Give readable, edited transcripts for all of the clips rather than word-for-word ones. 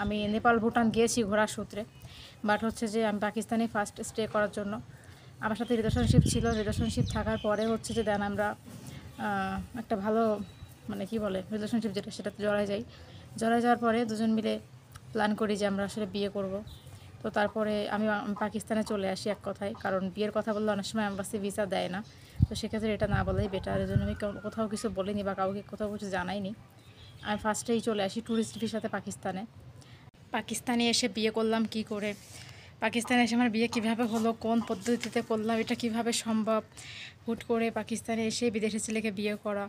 আমি নেপাল ভুটান গিয়েছি ঘোরার সূত্রে, বাট হচ্ছে যে আমি পাকিস্তানে ফার্স্ট স্টে করার জন্য আমার সাথে রিলেশনশিপ ছিল। রিলেশনশিপ থাকার পরে হচ্ছে যে দেন আমরা একটা ভালো মানে কি বলে রিলেশনশিপ যেটা সেটাতে জড়ায় যাই। জড়ায় যাওয়ার পরে দুজন মিলে প্ল্যান করি যে আমরা আসলে বিয়ে করব। তো তারপরে আমি পাকিস্তানে চলে আসি এক কথায়, কারণ বিয়ের কথা বললে অনেক সময় অ্যাম্বাসি ভিসা দেয় না। তো সেক্ষেত্রে এটা না বলাই বেটার, এই জন্য আমি কোথাও কিছু বলিনি বা কাউকে কোথাও কিছু জানাইনি। আমি ফার্স্টেই চলে আসি ট্যুরিস্ট ভিসাতে পাকিস্তানে। পাকিস্তানে এসে বিয়ে করলাম কি করে, পাকিস্তানে এসে আমার বিয়ে কীভাবে হলো, কোন পদ্ধতিতে করলাম, এটা কিভাবে সম্ভব হুট করে পাকিস্তানে এসে বিদেশি ছেলেকে বিয়ে করা।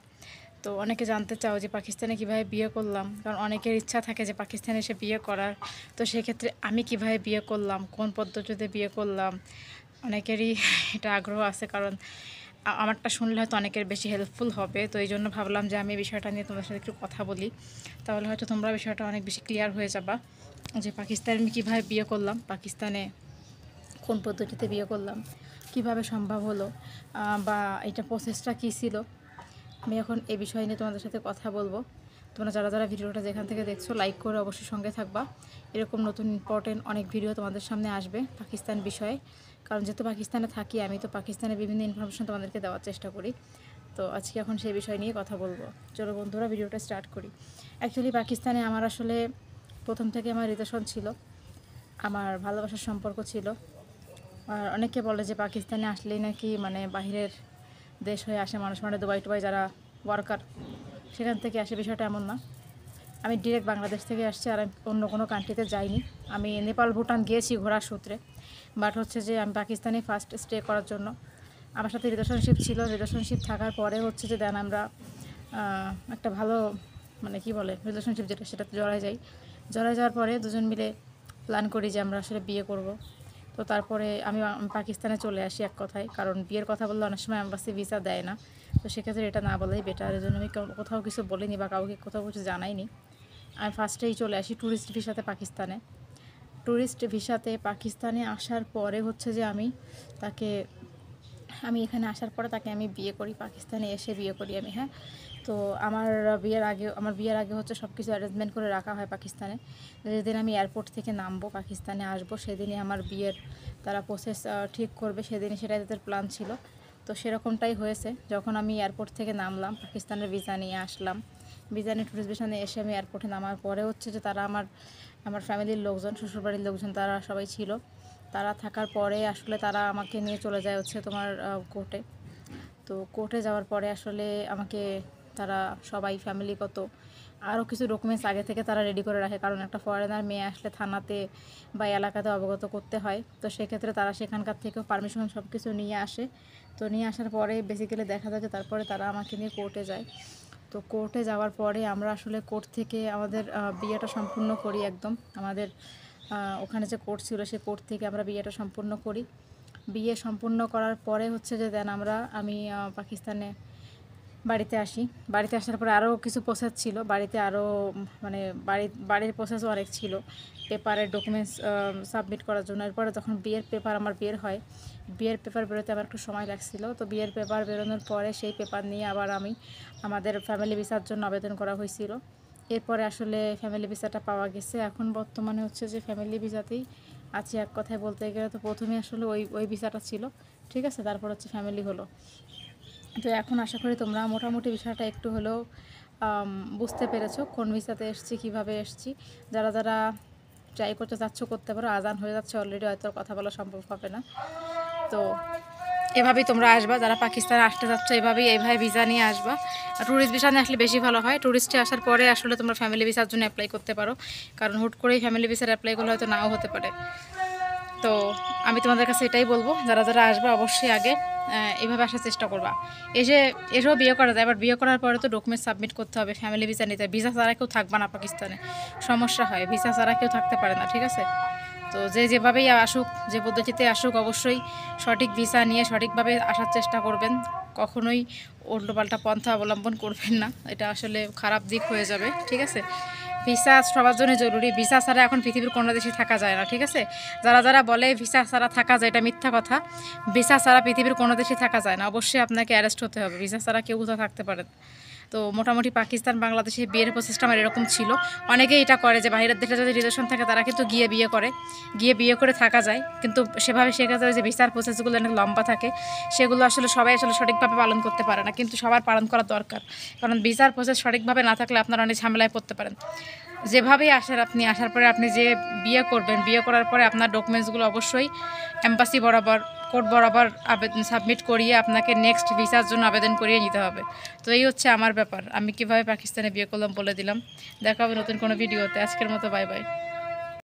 তো অনেকে জানতে চাও যে পাকিস্তানে কিভাবে বিয়ে করলাম, কারণ অনেকের ইচ্ছা থাকে যে পাকিস্তানে এসে বিয়ে করার। তো সেক্ষেত্রে আমি কিভাবে বিয়ে করলাম, কোন পদ্ধতিতে বিয়ে করলাম, অনেকেরই এটা আগ্রহ আছে, কারণ আমারটা শুনলে হয়তো অনেকের বেশি হেল্পফুল হবে। তো এই জন্য ভাবলাম যে আমি বিষয়টা নিয়ে তোমাদের সাথে একটু কথা বলি, তাহলে হয়তো তোমরা বিষয়টা অনেক বেশি ক্লিয়ার হয়ে যাবা যে পাকিস্তানে আমি কীভাবে বিয়ে করলাম, পাকিস্তানে কোন পদ্ধতিতে বিয়ে করলাম, কিভাবে সম্ভব হলো, বা এটা প্রসেসটা কী ছিল। আমি এখন এই বিষয় নিয়ে তোমাদের সাথে কথা বলবো। তোমরা যারা যারা ভিডিওটা যেখান থেকে দেখছো লাইক করে অবশ্যই সঙ্গে থাকবা। এরকম নতুন ইম্পর্টেন্ট অনেক ভিডিও তোমাদের সামনে আসবে পাকিস্তান বিষয়ে, কারণ যেহেতু পাকিস্তানে থাকি আমি, তো পাকিস্তানের বিভিন্ন ইনফরমেশন তোমাদেরকে দেওয়ার চেষ্টা করি। তো আজকে এখন সেই বিষয় নিয়ে কথা বলবো। চলো বন্ধুরা ভিডিওটা স্টার্ট করি। অ্যাকচুয়ালি পাকিস্তানে আমার আসলে প্রথম থেকে আমার রিলেশন ছিল, আমার ভালোবাসার সম্পর্ক ছিল। আর অনেকে বলে যে পাকিস্তানে আসলেই নাকি মানে বাহিরের দেশ হয়ে আসে মানুষ, মানে দুবাই টুবাই যারা ওয়ার্কার সেখান থেকে আসে, বিষয়টা এমন না। আমি ডিরেক্ট বাংলাদেশ থেকে আসছি, আর অন্য কোনো কান্ট্রিতে যাইনি। আমি নেপাল ভুটান গিয়েছি ঘোরার সূত্রে, বাট হচ্ছে যে আমি পাকিস্তানে ফার্স্ট স্টে করার জন্য আমার সাথে রিলেশনশিপ ছিল। রিলেশনশিপ থাকার পরে হচ্ছে যে দেন আমরা একটা ভালো মানে কি বলে রিলেশনশিপ যেটা সেটাতে জড়ায় যাই। জড়ায় যাওয়ার পরে দুজন মিলে প্ল্যান করি যে আমরা আসলে বিয়ে করব। তো তারপরে আমি পাকিস্তানে চলে আসি এক কথায়, কারণ বিয়ের কথা বললে অনেক সময় অ্যাম্বাসি ভিসা দেয় না। তো সেক্ষেত্রে এটা না বলাই বেটার, এই জন্য আমি কোথাও কিছু বলিনি বা কাউকে কোথাও কিছু জানাইনি। আমি ফার্স্টেই চলে আসি ট্যুরিস্ট ভিসাতে পাকিস্তানে। ট্যুরিস্ট ভিসাতে পাকিস্তানে আসার পরে হচ্ছে যে আমি এখানে আসার পরে তাকে আমি বিয়ে করি, পাকিস্তানে এসে বিয়ে করি আমি। হ্যাঁ, তো আমার বিয়ের আগে হচ্ছে সব কিছু অ্যারেঞ্জমেন্ট করে রাখা হয় পাকিস্তানে। যেদিন আমি এয়ারপোর্ট থেকে নামবো পাকিস্তানে আসবো, সেদিনই আমার বিয়ের তারা প্রসেস ঠিক করবে, সেদিনই সেটাই তাদের প্ল্যান ছিল। তো সেরকমটাই হয়েছে। যখন আমি এয়ারপোর্ট থেকে নামলাম, পাকিস্তানের ভিসা নিয়ে আসলাম, ভিসা নিয়ে ট্যুরিস্ট ভিসা নিয়ে এসে আমি এয়ারপোর্টে নামার পরে হচ্ছে যে তারা আমার ফ্যামিলির লোকজন, শ্বশুরবাড়ির লোকজন, তারা সবাই ছিল। তারা থাকার পরে আসলে তারা আমাকে নিয়ে চলে যায় হচ্ছে তোমার কোর্টে। তো কোর্টে যাওয়ার পরে আসলে আমাকে তারা সবাই ফ্যামিলিগত আরও কিছু ডকুমেন্টস আগে থেকে তারা রেডি করে রাখে, কারণ একটা ফরেনার মেয়ে আসলে থানাতে বা এলাকাতে অবগত করতে হয়। তো সেক্ষেত্রে তারা সেখানকার থেকেও পারমিশন সব কিছু নিয়ে আসে। তো নিয়ে আসার পরে বেসিক্যালি দেখা যায় যে তারপরে তারা আমাকে নিয়ে কোর্টে যায়। তো কোর্টে যাওয়ার পরে আমরা আসলে কোর্ট থেকে আমাদের বিয়েটা সম্পূর্ণ করি একদম। আমাদের ওখানে যে কোর্ট ছিল সেই কোর্ট থেকে আমরা বিয়েটা সম্পূর্ণ করি। বিয়ে সম্পূর্ণ করার পরে হচ্ছে যে দেন আমি পাকিস্তানে বাড়িতে আসি। বাড়িতে আসার পরে আরও কিছু প্রসেস ছিল বাড়িতে, আরও মানে বাড়ির প্রসেসও অনেক ছিল, পেপারের ডকুমেন্টস সাবমিট করার জন্য। এরপরে যখন বিয়ের পেপার আমার বের হয়, বিয়ের পেপার বেরোতে আমার একটু সময় লাগছিল। তো বিয়ের পেপার বেরোনোর পরে সেই পেপার নিয়ে আবার আমাদের ফ্যামিলি ভিসার জন্য আবেদন করা হয়েছিল। এরপরে আসলে ফ্যামিলি ভিসাটা পাওয়া গেছে। এখন বর্তমানে হচ্ছে যে ফ্যামিলি ভিসাতেই আছি এক কথায় বলতে গেলে। তো প্রথমে আসলে ওই ভিসাটা ছিল, ঠিক আছে, তারপর হচ্ছে ফ্যামিলি হলো। তো এখন আশা করি তোমরা মোটামুটি বিষয়টা একটু হলেও বুঝতে পেরেছো কোন ভিসাতে এসেছি, কীভাবে এসেছি। যারা যারা ট্রাই করতে চাচ্ছ করতে পারো। আজান হয়ে যাচ্ছে অলরেডি, হয়তো কথা বলা সম্ভব হবে না। তো এভাবেই তোমরা আসবা, যারা পাকিস্তানে আসতে যাচ্ছ এইভাবে ভিসা নিয়ে আসবা। আর ট্যুরিস্ট ভিসা নিয়ে আসলে বেশি ভালো হয়। ট্যুরিস্টে আসার পরে আসলে তোমরা ফ্যামিলি ভিসার জন্য অ্যাপ্লাই করতে পারো, কারণ হুট করেই ফ্যামিলি ভিসার অ্যাপ্লাই করলে হয়তো নাও হতে পারে। তো আমি তোমাদের কাছে এটাই বলবো, যারা যারা আসবে অবশ্যই আগে এইভাবে আসার চেষ্টা করবা। এসেও বিয়ে করা যায়, এবার বিয়ে করার পরে তো ডকুমেন্ট সাবমিট করতে হবে, ফ্যামিলি ভিসা নিতে। ভিসা ছাড়া কেউ থাকবে না পাকিস্তানে, সমস্যা হয়, ভিসা ছাড়া কেউ থাকতে পারে না, ঠিক আছে। তো যেভাবেই আসুক, যে পদ্ধতিতে আসুক, অবশ্যই সঠিক ভিসা নিয়ে সঠিকভাবে আসার চেষ্টা করবেন। কখনোই উল্টোপাল্টা পন্থা অবলম্বন করবেন না, এটা আসলে খারাপ দিক হয়ে যাবে, ঠিক আছে। ভিসা সবার জন্য জরুরি, ভিসা ছাড়া এখন পৃথিবীর কোনো দেশে থাকা যায় না, ঠিক আছে। যারা যারা বলে ভিসা ছাড়া থাকা যায়, এটা মিথ্যা কথা। ভিসা ছাড়া পৃথিবীর কোনো দেশে থাকা যায় না, অবশ্যই আপনাকে অ্যারেস্ট হতে হবে। ভিসা ছাড়া কেউ কোথাও থাকতে পারে না। তো মোটামুটি পাকিস্তান বাংলাদেশে বিয়ের প্রসেসটা আমার এরকম ছিল। অনেকেই এটা করে যে বাইরের দেশে যদি রিলেশন থাকে তারা কিন্তু গিয়ে বিয়ে করে থাকা যায়, কিন্তু সেভাবে শেখা যায় যে ভিসার প্রসেসগুলো অনেক লম্বা থাকে, সেগুলো আসলে সবাই সঠিকভাবে পালন করতে পারে না, কিন্তু সবার পালন করা দরকার। কারণ ভিসার প্রসেস সঠিকভাবে না থাকলে আপনারা অনেক ঝামেলায় পড়তে পারেন। যেভাবেই আপনি আসার পরে আপনি যে বিয়ে করবেন, বিয়ে করার পরে আপনার ডকুমেন্টসগুলো অবশ্যই এম্বাসি বরাবর, কোর্ট বরাবর সাবমিট করিয়ে আপনাকে নেক্সট ভিসার জন্য আবেদন করিয়ে নিতে হবে। তো এই হচ্ছে আমার ব্যাপার, আমি কিভাবে পাকিস্তানে বিয়ে করলাম বলে দিলাম। দেখা হবে নতুন কোনো ভিডিওতে। আজকের মতো বাই বাই।